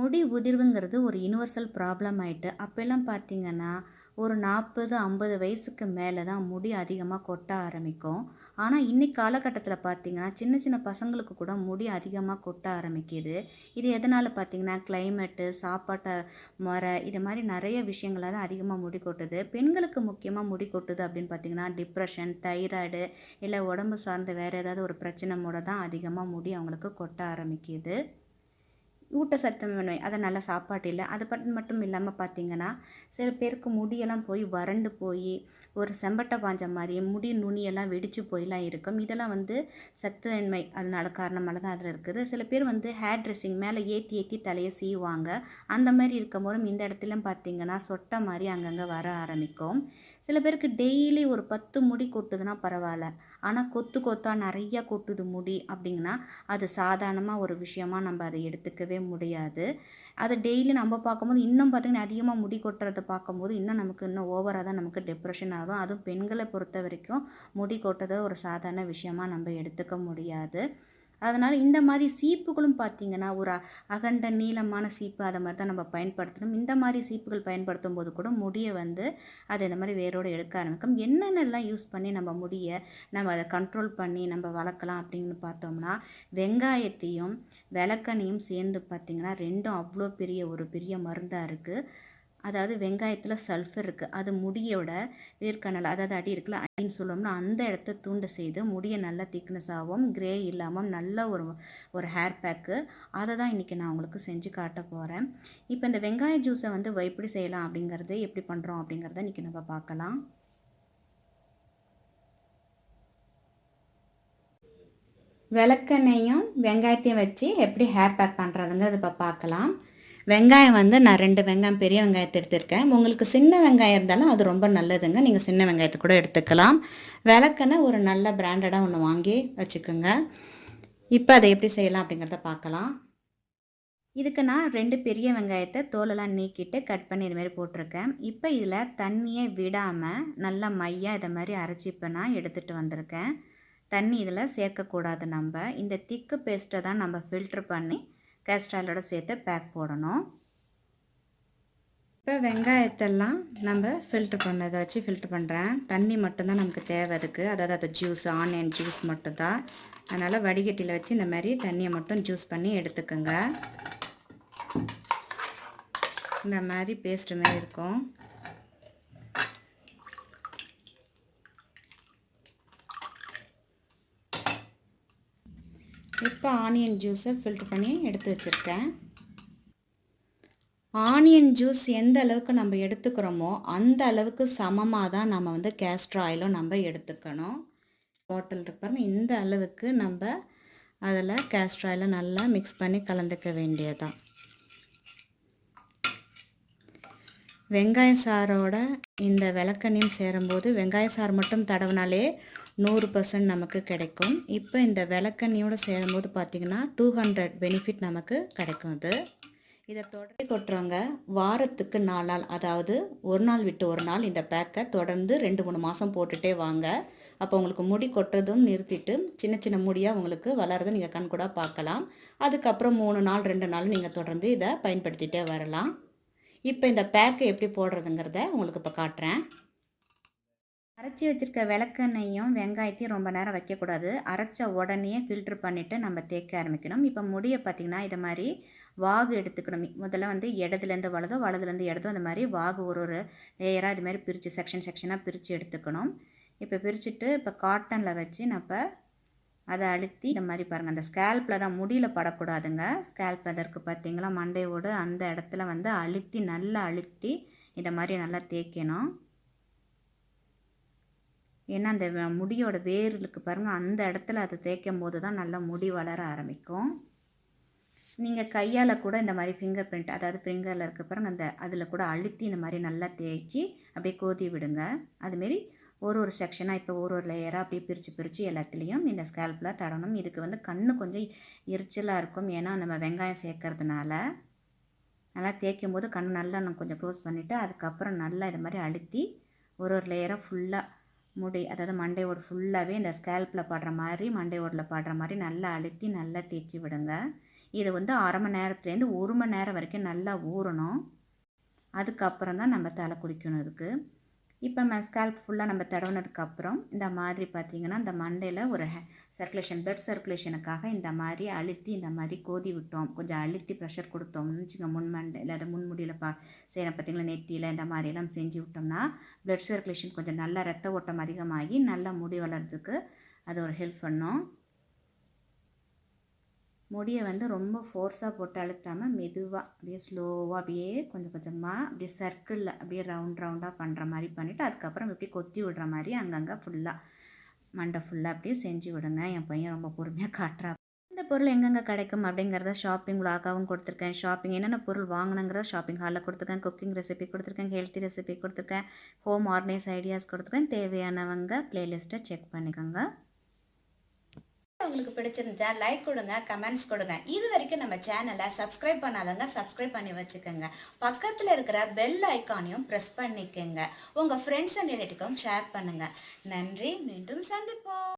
முடி உதிர்வுங்கிறது ஒரு universal problem ஆயிட்டு. அப்போல்லாம் பார்த்தீங்கன்னா, ஒரு 40, 50 வயசுக்கு மேல தான் முடி அதிகமாக கொட்ட ஆரம்பிக்கும். ஆனா, இன்னைக்கு காலகட்டத்தில பார்த்தீங்கன்னா, சின்ன சின்ன பசங்களுக்கு கூட முடி அதிகமா கொட்ட ஆரம்பிக்குது. இது எதனால பார்த்தீங்கன்னா, கிளைமேட்டு, சாப்பாட்ட முறை இது மாரி நெறைய விஷயங்களால அதிகமா முடி கொட்டுது. பெண்களுக்கு முக்கியமா முடி கொட்டுது அப்படின்னு பார்த்தீங்கன்னா, டிப்ரஷன், தைராய்டு இல்ல உடம்பு சார்ந்த வேற ஏதாவது ஒரு பிரச்சனை மூல தான் அதிகமா முடி அவங்களுக்கு கொட்ட ஆரம்பிக்குது. ஊட்டச்சத்துமின்மை அது நல்ல சாப்பாடு இல்லை. அது மட்டும் இல்லாமல் பார்த்தீங்கன்னா, சில பேருக்கு முடியெல்லாம் போய் வறண்டு போய் ஒரு செம்பட்டை பாஞ்ச மாதிரி முடி நுனியெல்லாம் வெடிச்சு போயெல்லாம் இருக்கும். இதெல்லாம் வந்து சத்தின்மை அதனால காரணமால தான் அதில் இருக்குது. சில பேர் வந்து ஹேர் ட்ரெஸ்ஸிங் மேலே ஏற்றி ஏற்றி தலையை சீவுவாங்க. அந்த மாதிரி இருக்கும்போதும் இந்த இடத்துலையும் பார்த்தீங்கன்னா சொட்டை மாதிரி அங்கங்கே வர ஆரம்பிக்கும். சில பேருக்கு டெய்லி ஒரு 10 முடி கொட்டுதுன்னா பரவாயில்ல. ஆனால் கொத்து கொத்தா நிறையா கொட்டுது முடி அப்படிங்கன்னா அது சாதாரணமாக ஒரு விஷயமா நம்ம அதை எடுத்துக்கவே முடியாது. அது டெய்லி நம்ம பார்க்கும்போது இன்னும் பார்த்திங்கன்னா அதிகமாக முடி கொட்டுறதை பார்க்கும்போது இன்னும் நமக்கு இன்னும் ஓவராக தான் நமக்கு டிப்ரெஷன் ஆகும். அதுவும் பெண்களை பொறுத்த வரைக்கும் முடி கொட்டுறது ஒரு சாதாரண விஷயமா நம்ம எடுத்துக்க முடியாது. அதனால் இந்த மாதிரி சீப்புகளும் பார்த்திங்கன்னா ஒரு அகண்ட நீளமான சீப்பு அதை மாதிரி தான் நம்ம பயன்படுத்தணும். இந்த மாதிரி சீப்புகள் பயன்படுத்தும் போது கூட முடியை வந்து அது இந்த மாதிரி வேரோடு எடுக்க ஆரம்பிக்கும். என்னென்னலாம் யூஸ் பண்ணி நம்ம முடியை நம்ம அதை கண்ட்ரோல் பண்ணி நம்ம வளர்க்கலாம் அப்படின்னு பார்த்தோம்னா, வெங்காயத்தையும் விளக்கெண்ணையும் சேர்ந்து பார்த்திங்கன்னா ரெண்டும் அவ்வளோ பெரிய மருந்தாக இருக்குது. அதாவது வெங்காயத்தில் சல்ஃபர் இருக்குது. அது முடியோட வேர்க்கடலை அதாவது அடி இருக்குல்ல அப்படின்னு சொல்லணும்னா அந்த இடத்த தூண்டு செய்து முடியை நல்லா திக்னஸ் ஆகும், கிரே இல்லாமல் நல்ல ஒரு ஹேர் பேக்கு. அதை தான் இன்றைக்கி நான் உங்களுக்கு செஞ்சு காட்ட போகிறேன். இப்போ இந்த வெங்காய ஜூஸை வந்து எப்படி செய்யலாம் அப்படிங்கிறது எப்படி பண்ணுறோம் அப்படிங்கிறத இன்றைக்கி நம்ம பார்க்கலாம். விளக்கெண்ணையும் வெங்காயத்தையும் வச்சு எப்படி ஹேர் பேக் பண்ணுறதுங்கிறது இப்போ பார்க்கலாம். வெங்காயம் வந்து நான் 2 வெங்காயம் பெரிய வெங்காயத்தை எடுத்திருக்கேன். உங்களுக்கு சின்ன வெங்காயம் இருந்தாலும் அது ரொம்ப நல்லதுங்க. நீங்கள் சின்ன வெங்காயத்தை கூட எடுத்துக்கலாம். விளக்கெண்ணெய் ஒரு நல்ல பிராண்டடாக ஒன்று வாங்கி வச்சுக்கோங்க. இப்போ அதை எப்படி செய்யலாம் அப்படிங்கிறத பார்க்கலாம். இதுக்கு நான் 2 பெரிய வெங்காயத்தை தோலெல்லாம் நீக்கிட்டு கட் பண்ணி இதுமாரி போட்டிருக்கேன். இப்போ இதில் தண்ணியை விடாமல் நல்லா மையாக இதை மாதிரி அரைச்சி இப்போ நான் எடுத்துகிட்டு வந்திருக்கேன். தண்ணி இதில் சேர்க்கக்கூடாது. நம்ம இந்த திக்கு பேஸ்ட்டை தான் நம்ம ஃபில்ட்ரு பண்ணி கேஸ்ட்ராலோட சேர்த்து பேக் போடணும். இப்போ வெங்காயத்தெல்லாம் நம்ம ஃபில்ட்ரு பண்ணதை வச்சு ஃபில்ட்ரு பண்ணுறேன். தண்ணி மட்டும்தான் நமக்கு தேவை அதுக்கு. அதாவது அது ஜூஸ் ஆனியன் ஜூஸ் மட்டும்தான். அதனால் வடிகட்டியில் வச்சு இந்த மாதிரி தண்ணியை மட்டும் ஜூஸ் பண்ணி எடுத்துக்கோங்க. இந்த மாதிரி பேஸ்ட்டு மாதிரி இருக்கும். இப்போ ஆனியன் ஜூஸை ஃபில்ட்ரு பண்ணி எடுத்து வச்சுருக்கேன். ஆனியன் ஜூஸ் எந்த அளவுக்கு நம்ம எடுத்துக்கிறோமோ அந்த அளவுக்கு சமமாக தான் நம்ம வந்து கேஸ்டர் ஆயிலும் நம்ம எடுத்துக்கணும். பாட்டில் இருப்பாருங்க இந்த அளவுக்கு நம்ம அதில் கேஸ்டர் ஆயிலை நல்லா மிக்ஸ் பண்ணி கலந்துக்க வேண்டியதான். வெங்காய சாரோட இந்த விளக்கெண்ணையும் சேரும்போது வெங்காய சாறு மட்டும் தடவினாலே 100% நமக்கு கிடைக்கும். இப்போ இந்த விளக்கெண்ணையோடு சேரும்போது பார்த்திங்கன்னா 200 பெனிஃபிட் நமக்கு கிடைக்கும். இதை தொடர்ந்து கொட்டுறவங்க வாரத்துக்கு 4 நாள் அதாவது ஒரு நாள் விட்டு ஒரு நாள் இந்த பேக்கை தொடர்ந்து 2-3 மாதம் போட்டுகிட்டே வாங்க. அப்போ உங்களுக்கு முடி கொட்டுறதும் நிறுத்திட்டு சின்ன சின்ன முடியாக உங்களுக்கு வளர்றதை நீங்கள் கண்கூட பார்க்கலாம். அதுக்கப்புறம் 3 நாள் 2 நாள் நீங்கள் தொடர்ந்து இதை பயன்படுத்திகிட்டே வரலாம். இப்போ இந்த பேக்கை எப்படி போடுறதுங்கிறத உங்களுக்கு இப்போ காட்டுறேன். அரைச்சி வச்சுருக்க விளக்கெண்ணையும் வெங்காயத்தையும் ரொம்ப நேரம் வைக்கக்கூடாது. அரைச்ச உடனே ஃபில்ட்ரு பண்ணிவிட்டு நம்ம தேய்க்க ஆரம்பிக்கணும். இப்போ முடியை பார்த்திங்கன்னா இதை மாதிரி வாகு எடுத்துக்கணும். முதல்ல வந்து இடதுலேருந்து வலதுலேருந்து இடதோ அந்த மாதிரி வாகு ஒரு லேயராக இது மாதிரி பிரித்து செக்ஷனாக பிரித்து எடுத்துக்கணும். இப்போ பிரிச்சுட்டு இப்போ காட்டனில் வச்சு நம்ம அதை அழுத்தி இந்த மாதிரி பாருங்கள். அந்த ஸ்கேல்பில் தான் முடியில் படக்கூடாதுங்க. ஸ்கேல்ப் அதற்கு பார்த்திங்களா மண்டையோடு அந்த இடத்துல வந்து நல்லா அழுத்தி இந்த மாதிரி நல்லா தேய்க்கணும். ஏன்னா அந்த முடியோட வேர்களுக்கு பாருங்கள் அந்த இடத்துல அதை தேய்க்கும் போது தான் நல்லா முடி வளர ஆரம்பிக்கும். நீங்கள் கையால் கூட இந்த மாதிரி ஃபிங்கர் பிரிண்ட் அதாவது ஃபிங்கரில் இருக்க பாருங்கள் அந்த அதில் கூட அழுத்தி இந்த மாதிரி நல்லா தேய்ச்சி அப்படியே கோதி விடுங்க. அதுமாரி ஒரு செக்ஷனாக இப்போ ஒரு லேயராக அப்படியே பிரித்து எல்லாத்துலேயும் இந்த ஸ்கேல்பில் தடணும். இதுக்கு வந்து கண்ணு கொஞ்சம் எரிச்சலாக இருக்கும். ஏன்னா நம்ம வெங்காயம் சேர்க்கறதுனால நல்லா தேய்க்கும் போது கண் நல்லா நம்ம கொஞ்சம் க்ளோஸ் பண்ணிவிட்டு அதுக்கப்புறம் நல்லா இது மாதிரி அழுத்தி ஒரு லேயராக ஃபுல்லாக முடி அதாவது மண்டையோடு ஃபுல்லாகவே இந்த ஸ்கேல்பில் படுற மாதிரி மண்டையோடில் படுற மாதிரி நல்லா அழுத்தி நல்லா தேய்ச்சி விடுங்க. இது வந்து அரை மணி நேரத்துலேருந்து 1 மணி நேரம் வரைக்கும் நல்லா ஊறணும். அதுக்கப்புறம் தான் நம்ம தலை குளிக்கணும் இதுக்கு. இப்போ நம்ம ஸ்கால்ப் ஃபுல்லாக நம்ம தடவுனதுக்கப்புறம் இந்த மாதிரி பார்த்திங்கன்னா இந்த மண்டையில் ஒரு சர்க்குலேஷன் பிளட் சர்க்குலேஷனுக்காக இந்த மாதிரி அழுத்தி இந்த மாதிரி கோதி விட்டோம். கொஞ்சம் அழுத்தி ப்ரெஷர் கொடுத்தோம்னு வச்சுங்க, முன் மண்டையில் அதை முன்முடியில் செய்கிறோம் பார்த்திங்களா, நெத்தியில் இந்த மாதிரிலாம் செஞ்சு விட்டோம்னா பிளட் சர்க்குலேஷன் கொஞ்சம் நல்லா ரத்த ஓட்டம் அதிகமாகி நல்லா முடி வளர்கிறதுக்கு அது ஒரு ஹெல்ப் பண்ணும். முடியை வந்து ரொம்ப ஃபோர்ஸாக போட்டு அழுத்தாமல் மெதுவாக அப்படியே ஸ்லோவாக அப்படியே கொஞ்சம் கொஞ்சமாக அப்படியே சர்க்கிளில் அப்படியே ரவுண்டாக பண்ணுற மாதிரி பண்ணிவிட்டு அதுக்கப்புறம் இப்படி கொத்தி விடுற மாதிரி அங்கங்கே ஃபுல்லாக மண்டை ஃபுல்லாக அப்படியே செஞ்சு விடுங்க. என் பையன் ரொம்ப பொறுமையாக காட்டுறா. இந்த பொருள் எங்கெங்கே கிடைக்கும் அப்படிங்கிறத ஷாப்பிங் விளாகாகவும் கொடுத்துருக்கேன். ஷாப்பிங் என்னென்ன பொருள் வாங்கினுங்கிறத ஷாப்பிங் ஹாலில் கொடுத்துருக்கேன். குக்கிங் ரெசிபி கொடுத்துருக்கேன், ஹெல்த்தி ரெசிபி கொடுத்துருக்கேன், ஹோம் ஆர்கனைஸ் ஐடியாஸ் கொடுத்துருக்கேன். தேவையானவங்க ப்ளேலிஸ்ட்டை செக் பண்ணிக்கோங்க. உங்களுக்கு பிடிச்சிருந்தா லைக் கொடுங்க, கமெண்ட்ஸ் கொடுங்க. இது வரைக்கும் நம்ம சேனலை சப்ஸ்கிரைப் பண்ணாதவங்க சப்ஸ்கிரைப் பண்ணி வச்சுக்கோங்க. பக்கத்தில் இருக்கிற பெல் ஐக்கானையும் ப்ரெஸ் பண்ணிக்கோங்க. உங்கள் ஃப்ரெண்ட்ஸ் அண்ட் ரிலேட்டிவ்க்கும் ஷேர் பண்ணுங்கள். நன்றி. மீண்டும் சந்திப்போம்.